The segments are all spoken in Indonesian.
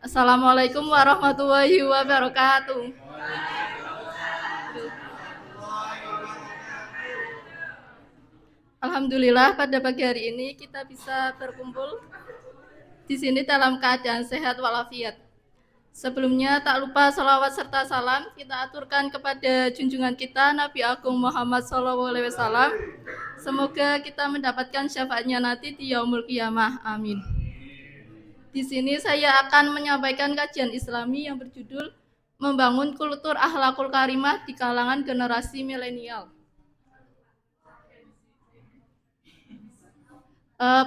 Assalamualaikum warahmatullahi wabarakatuh. Alhamdulillah pada pagi hari ini kita bisa berkumpul di sini dalam keadaan sehat walafiat. Sebelumnya tak lupa salawat serta salam kita aturkan kepada junjungan kita Nabi Agung Muhammad SAW. Semoga kita mendapatkan syafaatnya nanti di Yaumul Qiyamah. Amin. Di sini saya akan menyampaikan kajian Islami yang berjudul Membangun Kultur Akhlakul Karimah di Kalangan Generasi Milenial.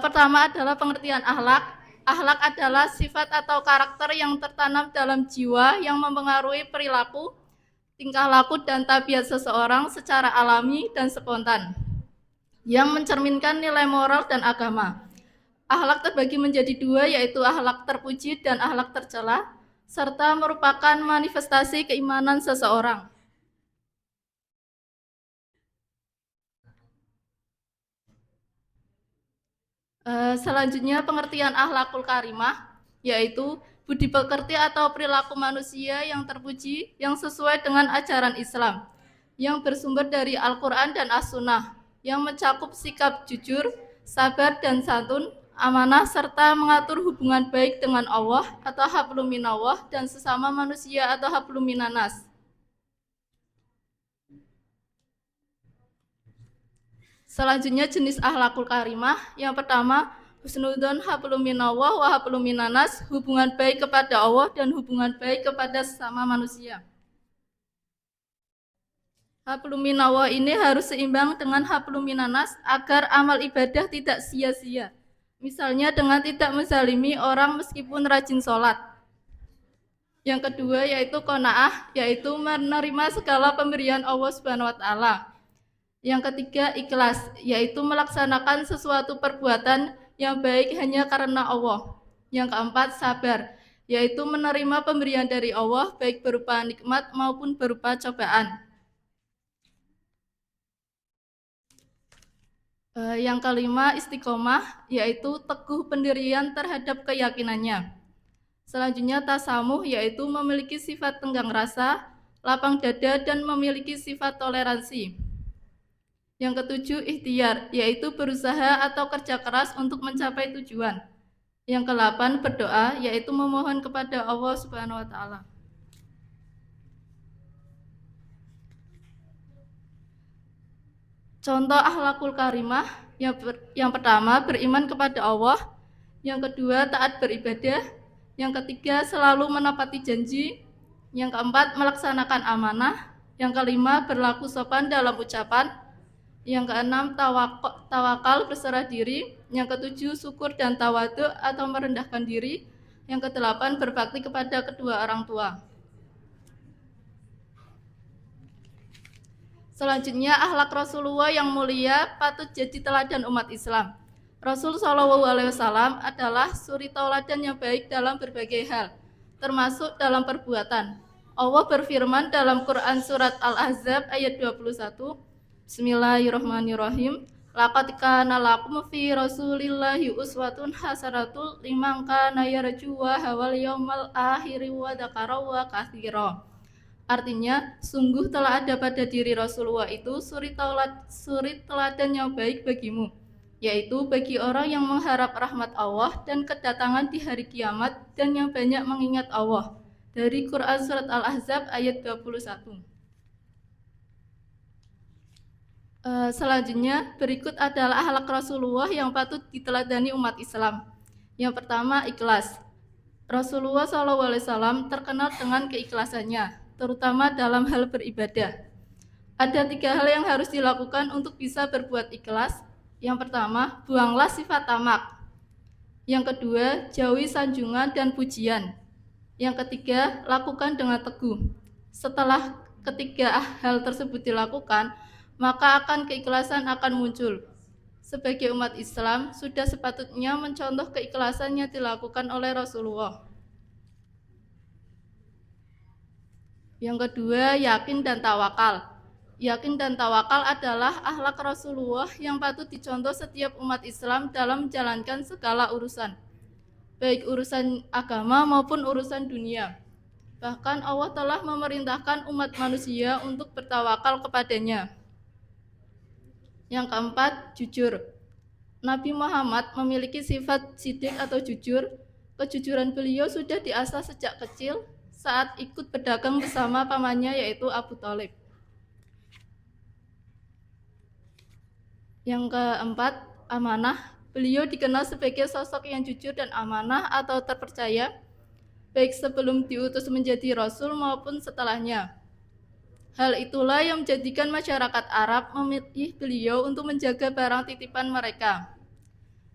Pertama adalah pengertian akhlak. Akhlak adalah sifat atau karakter yang tertanam dalam jiwa yang mempengaruhi perilaku, tingkah laku dan tabiat seseorang secara alami dan spontan, yang mencerminkan nilai moral dan agama. Akhlak terbagi menjadi dua, yaitu akhlak terpuji dan akhlak tercela, serta merupakan manifestasi keimanan seseorang. Selanjutnya pengertian akhlakul karimah, yaitu budi pekerti atau perilaku manusia yang terpuji, yang sesuai dengan ajaran Islam, yang bersumber dari Al-Quran dan As-Sunnah, yang mencakup sikap jujur, sabar dan santun, amanah, serta mengatur hubungan baik dengan Allah atau hablum minallah dan sesama manusia atau hablum minanas. Selanjutnya jenis akhlakul karimah. Yang pertama, husnudzon hablum minallah wa hablum minanas, hubungan baik kepada Allah dan hubungan baik kepada sesama manusia. Hablum minallah ini harus seimbang dengan hablum minanas agar amal ibadah tidak sia-sia. Misalnya dengan tidak menzalimi orang meskipun rajin sholat. Yang kedua yaitu qanaah, yaitu menerima segala pemberian Allah Subhanahu wa taala. Yang ketiga ikhlas, yaitu melaksanakan sesuatu perbuatan yang baik hanya karena Allah. Yang keempat sabar, yaitu menerima pemberian dari Allah baik berupa nikmat maupun berupa cobaan. Yang kelima istiqomah, yaitu teguh pendirian terhadap keyakinannya. Selanjutnya tasamuh, yaitu memiliki sifat tenggang rasa, lapang dada dan memiliki sifat toleransi. Yang ketujuh ikhtiar, yaitu berusaha atau kerja keras untuk mencapai tujuan. Yang kedelapan berdoa, yaitu memohon kepada Allah Subhanahu wa taala. Contoh akhlakul karimah, yang pertama beriman kepada Allah, yang kedua taat beribadah, yang ketiga selalu menepati janji, yang keempat melaksanakan amanah, yang kelima berlaku sopan dalam ucapan, yang keenam tawakal berserah diri, yang ketujuh syukur dan tawadhu atau merendahkan diri, yang kedelapan berbakti kepada kedua orang tua. Selanjutnya akhlak Rasulullah yang mulia patut jadi teladan umat Islam. Rasul SAW adalah suri tauladan yang baik dalam berbagai hal, termasuk dalam perbuatan. Allah berfirman dalam Quran surat Al-Ahzab ayat 21, Bismillahirrahmanirrahim. Laqad kana lakum fi Rasulillahi uswatun hasanatul liman kana yarju wal yaumal akhir wa dzakara katsira. Artinya, sungguh telah ada pada diri Rasulullah itu suri teladan yang baik bagimu, yaitu bagi orang yang mengharap rahmat Allah dan kedatangan di hari kiamat dan yang banyak mengingat Allah. Dari Quran surat Al-Ahzab ayat 21. Selanjutnya, berikut adalah akhlak Rasulullah yang patut diteladani umat Islam. Yang pertama, ikhlas. Rasulullah SAW terkenal dengan keikhlasannya, terutama dalam hal beribadah. Ada 3 hal yang harus dilakukan untuk bisa berbuat ikhlas. Yang pertama, buanglah sifat tamak. Yang kedua, jauhi sanjungan dan pujian. Yang ketiga, lakukan dengan teguh. Setelah ketiga hal tersebut dilakukan, maka keikhlasan akan muncul. Sebagai umat Islam, sudah sepatutnya mencontoh keikhlasan yang dilakukan oleh Rasulullah. Yang kedua, yakin dan tawakal. Yakin dan tawakal adalah akhlak Rasulullah yang patut dicontoh setiap umat Islam dalam menjalankan segala urusan, baik urusan agama maupun urusan dunia. Bahkan Allah telah memerintahkan umat manusia untuk bertawakal kepadanya. Yang keempat, jujur. Nabi Muhammad memiliki sifat sidik atau jujur. Kejujuran beliau sudah diasah sejak kecil saat ikut berdagang bersama pamannya yaitu Abu Thalib. Yang keempat, amanah. Beliau dikenal sebagai sosok yang jujur dan amanah atau terpercaya, baik sebelum diutus menjadi rasul maupun setelahnya. Hal itulah yang menjadikan masyarakat Arab memilih beliau untuk menjaga barang titipan mereka.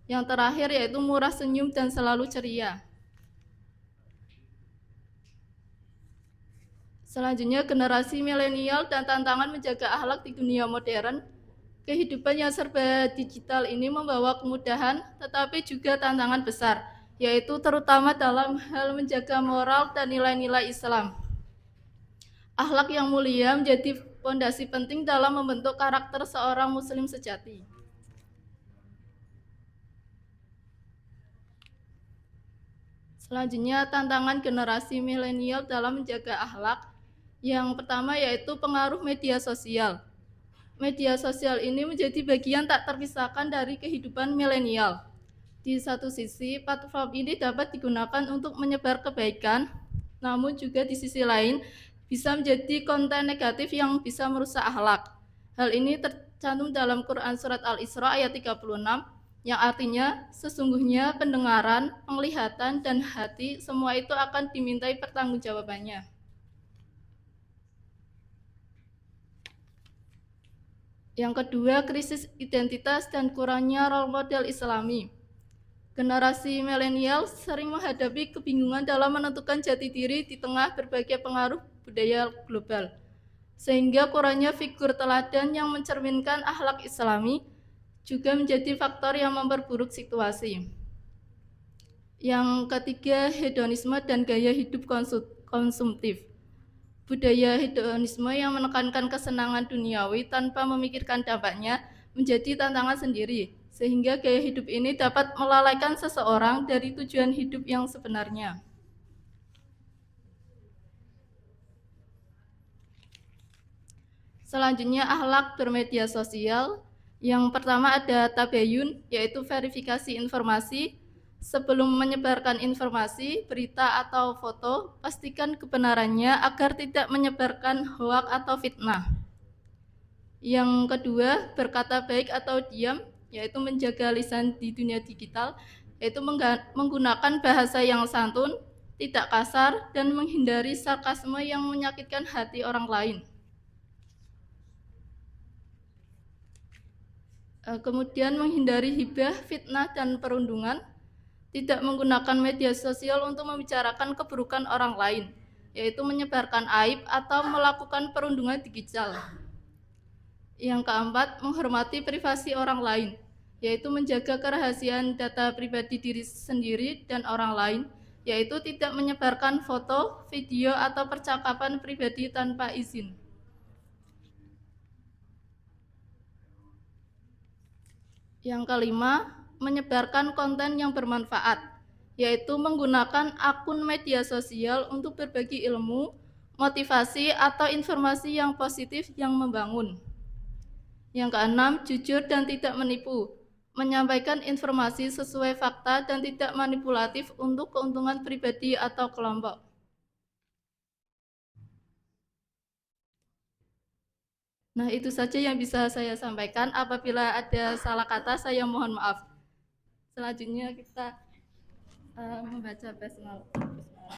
Yang terakhir yaitu murah senyum dan selalu ceria. Selanjutnya, generasi milenial dan tantangan menjaga akhlak di dunia modern. Kehidupan yang serba digital ini membawa kemudahan, tetapi juga tantangan besar, yaitu terutama dalam hal menjaga moral dan nilai-nilai Islam. Akhlak yang mulia menjadi fondasi penting dalam membentuk karakter seorang muslim sejati. Selanjutnya, tantangan generasi milenial dalam menjaga akhlak. Yang pertama yaitu pengaruh media sosial. Media sosial ini menjadi bagian tak terpisahkan dari kehidupan milenial. Di satu sisi, platform ini dapat digunakan untuk menyebar kebaikan, namun juga di sisi lain bisa menjadi konten negatif yang bisa merusak akhlak. Hal ini tercantum dalam Quran Surat Al-Isra ayat 36, yang artinya sesungguhnya pendengaran, penglihatan, dan hati semua itu akan dimintai pertanggungjawabannya. Yang kedua, krisis identitas dan kurangnya role model Islami. Generasi milenial sering menghadapi kebingungan dalam menentukan jati diri di tengah berbagai pengaruh budaya global, sehingga kurangnya figur teladan yang mencerminkan akhlak Islami juga menjadi faktor yang memperburuk situasi. Yang ketiga, hedonisme dan gaya hidup konsumtif. Budaya hedonisme yang menekankan kesenangan duniawi tanpa memikirkan dampaknya menjadi tantangan sendiri, sehingga gaya hidup ini dapat melalaikan seseorang dari tujuan hidup yang sebenarnya. Selanjutnya, akhlak bermedia sosial. Yang pertama ada tabayun, yaitu verifikasi informasi. Sebelum menyebarkan informasi, berita atau foto, pastikan kebenarannya agar tidak menyebarkan hoak atau fitnah. Yang kedua, berkata baik atau diam, yaitu menjaga lisan di dunia digital, yaitu menggunakan bahasa yang santun, tidak kasar, dan menghindari sarkasme yang menyakitkan hati orang lain. Kemudian menghindari hibah, fitnah, dan perundungan. Tidak menggunakan media sosial untuk membicarakan keburukan orang lain, yaitu menyebarkan aib atau melakukan perundungan digital. Yang keempat, menghormati privasi orang lain, yaitu menjaga kerahasiaan data pribadi diri sendiri dan orang lain, yaitu tidak menyebarkan foto, video, atau percakapan pribadi tanpa izin. Yang kelima, menyebarkan konten yang bermanfaat, yaitu menggunakan akun media sosial untuk berbagi ilmu, motivasi, atau informasi yang positif yang membangun. Yang keenam, jujur dan tidak menipu, menyampaikan informasi sesuai fakta dan tidak manipulatif untuk keuntungan pribadi atau kelompok. Nah, itu saja yang bisa saya sampaikan. Apabila ada salah kata, saya mohon maaf. Selanjutnya kita membaca basmalah.